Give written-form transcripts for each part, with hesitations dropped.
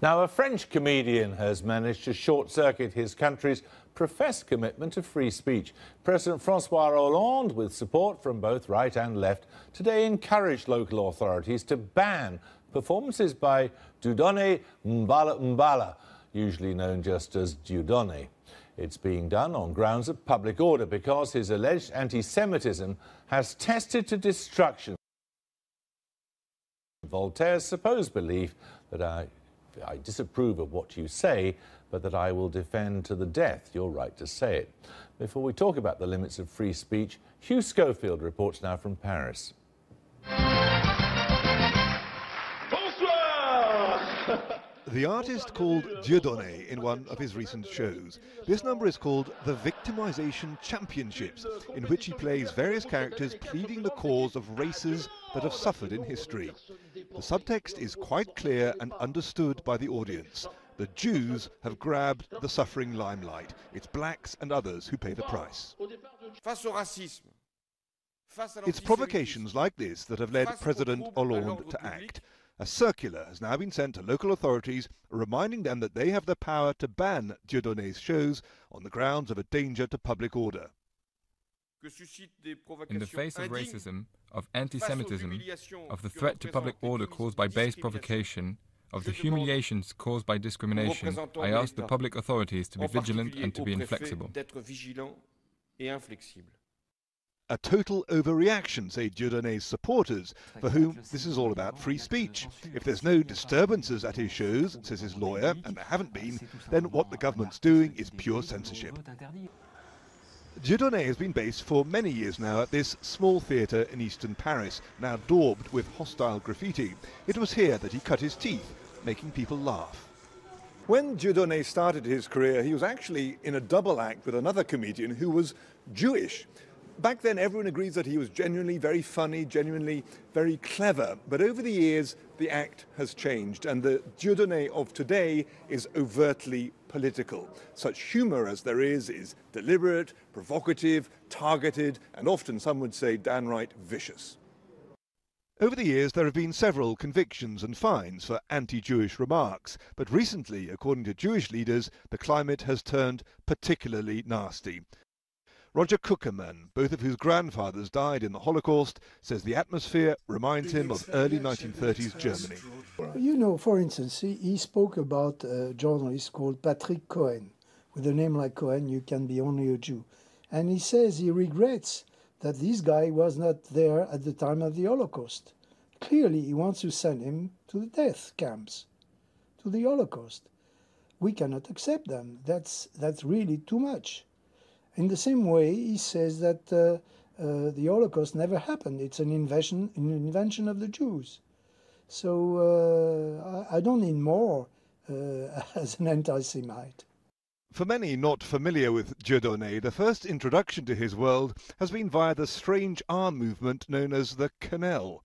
Now, a French comedian has managed to short-circuit his country's professed commitment to free speech. President François Hollande, with support from both right and left, today encouraged local authorities to ban performances by Dieudonné Mbala, usually known just as Dieudonné. It's being done on grounds of public order because his alleged anti-Semitism has tested to destruction Voltaire's supposed belief that I disapprove of what you say, but that I will defend to the death your right to say it. Before we talk about the limits of free speech, Hugh Schofield reports now from Paris. The artist called Dieudonné in one of his recent shows. This number is called the Victimization Championships, in which he plays various characters pleading the cause of races that have suffered in history. The subtext is quite clear and understood by the audience. The Jews have grabbed the suffering limelight. It's blacks and others who pay the price. It's provocations like this that have led President Hollande to act. A circular has now been sent to local authorities reminding them that they have the power to ban Dieudonné's shows on the grounds of a danger to public order. In the face of racism, of anti-Semitism, of the threat to public order caused by base provocation, of the humiliations caused by discrimination, I ask the public authorities to be vigilant and to be inflexible. A total overreaction, say Dieudonné's supporters, for whom this is all about free speech. If there's no disturbances at his shows, says his lawyer, and there haven't been, then what the government's doing is pure censorship. Dieudonné has been based for many years now at this small theatre in eastern Paris, now daubed with hostile graffiti. It was here that he cut his teeth, making people laugh. When Dieudonné started his career, he was actually in a double act with another comedian who was Jewish. Back then, everyone agrees that he was genuinely very funny, genuinely very clever. But over the years, the act has changed, and the Dieudonné of today is overtly political. Such humour as there is deliberate, provocative, targeted, and often, some would say, downright vicious. Over the years, there have been several convictions and fines for anti-Jewish remarks. But recently, according to Jewish leaders, the climate has turned particularly nasty. Roger Kuckerman, both of whose grandfathers died in the Holocaust, says the atmosphere reminds him of early 1930s Germany. You know, for instance, he spoke about a journalist called Patrick Cohen. With a name like Cohen, you can be only a Jew. And he says he regrets that this guy was not there at the time of the Holocaust. Clearly, he wants to send him to the death camps, to the Holocaust. We cannot accept them. That's really too much. In the same way, he says that the Holocaust never happened. It's an invention of the Jews. So I don't need more as an anti-Semite. For many not familiar with Dieudonné, the first introduction to his world has been via the strange arm movement known as the quenelle.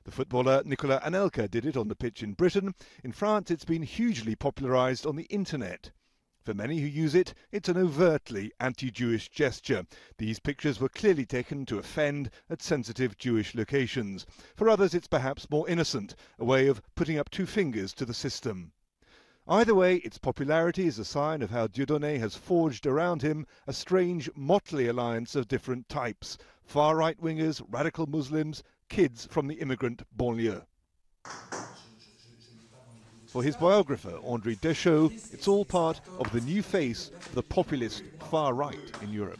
The footballer Nicolas Anelka did it on the pitch in Britain. In France, it's been hugely popularised on the internet. For many who use it, it's an overtly anti-Jewish gesture. These pictures were clearly taken to offend at sensitive Jewish locations. For others, it's perhaps more innocent, a way of putting up two fingers to the system. Either way, its popularity is a sign of how Dieudonné has forged around him a strange motley alliance of different types: far-right wingers, radical Muslims, kids from the immigrant banlieue. For his biographer, André, it's all part of the new face of the populist far-right in Europe.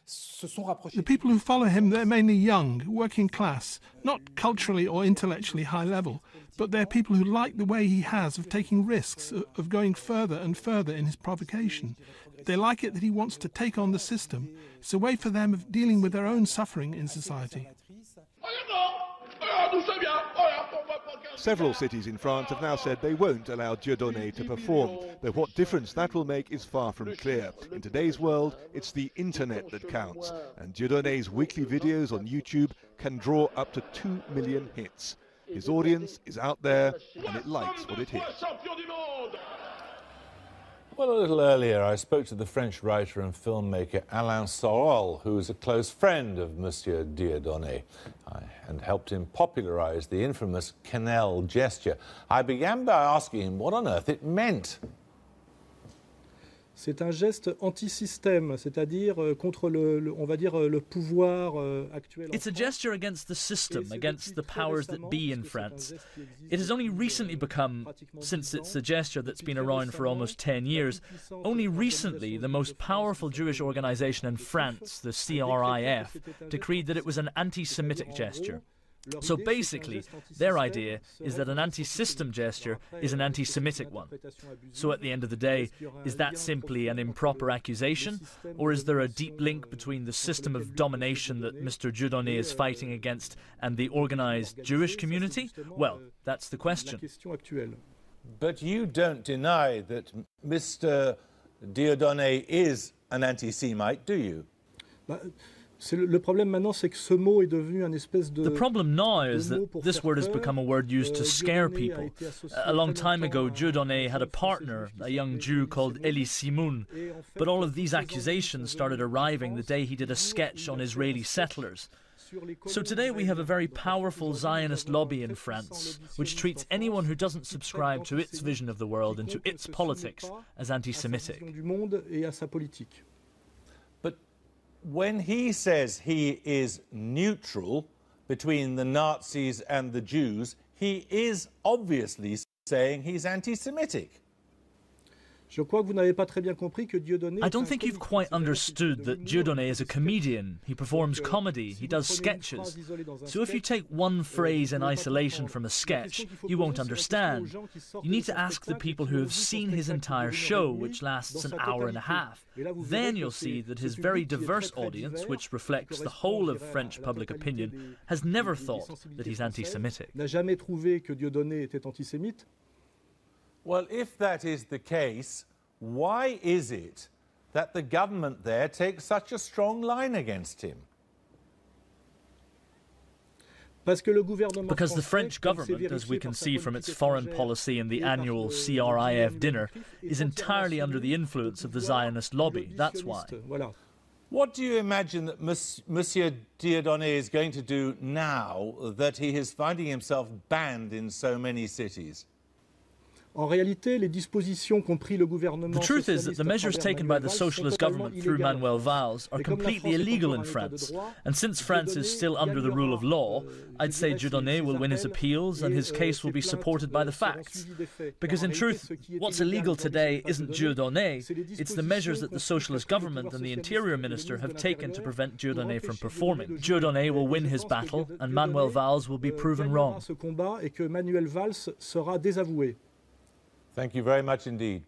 The people who follow him, they're mainly young, working class, not culturally or intellectually high level, but they're people who like the way he has of taking risks, of going further and further in his provocation. They like it that he wants to take on the system. It's a way for them of dealing with their own suffering in society. Several cities in France have now said they won't allow Dieudonné to perform, though what difference that will make is far from clear. In today's world, it's the internet that counts, and Dieudonné's weekly videos on YouTube can draw up to 2 million hits. His audience is out there, and it likes what it hears. Well, a little earlier, I spoke to the French writer and filmmaker Alain Soral, who is a close friend of Monsieur Dieudonné, and helped him popularise the infamous Canal gesture. I began by asking him what on earth it meant. C'est un geste anti-système, c'est-à-dire contre on va dire, le pouvoir actuel. It's a gesture against the system, against the powers that be in France. It has only recently become, since it's a gesture that's been around for almost 10 years, only recently the most powerful Jewish organisation in France, the CRIF, decreed that it was an anti-Semitic gesture. So basically, their idea is that an anti-system gesture is an anti-Semitic one. So at the end of the day, is that simply an improper accusation? Or is there a deep link between the system of domination that Mr. Dieudonné is fighting against and the organised Jewish community? Well, that's the question. But you don't deny that Mr. Dieudonné is an anti-Semite, do you? Le problème maintenant, c'est que ce mot est devenu un espèce de... The problem now is that this word has become a word used to scare people. A long time ago, Dieudonné had a partner, a young Jew called Elie Simoun, but all of these accusations started arriving the day he did a sketch on Israeli settlers. So today we have a very powerful Zionist lobby in France, which treats anyone who doesn't subscribe to its vision of the world and to its politics as anti-Semitic. When he says he is neutral between the Nazis and the Jews, he is obviously saying he's anti-Semitic. I don't think you've quite understood that Dieudonné is a comedian. He performs comedy, he does sketches. So if you take one phrase in isolation from a sketch, you won't understand. You need to ask the people who have seen his entire show, which lasts an hour and a half. Then you'll see that his very diverse audience, which reflects the whole of French public opinion, has never thought that he's anti-Semitic. Well, if that is the case, why is it that the government there takes such a strong line against him? Because the French government, as we can see from its foreign policy and the annual CRIF dinner, is entirely under the influence of the Zionist lobby. That's why. What do you imagine that Monsieur Dieudonné is going to do now that he is finding himself banned in so many cities? The truth is that the measures taken by the socialist government through Manuel Valls are completely illegal in France. And since France is still under the rule of law, I'd say Dieudonné will win his appeals and his case will be supported by the facts. Because in truth, what's illegal today isn't Dieudonné, it's the measures that the socialist government and the interior minister have taken to prevent Dieudonné from performing. Dieudonné will win his battle and Manuel Valls will be proven wrong. Thank you very much indeed.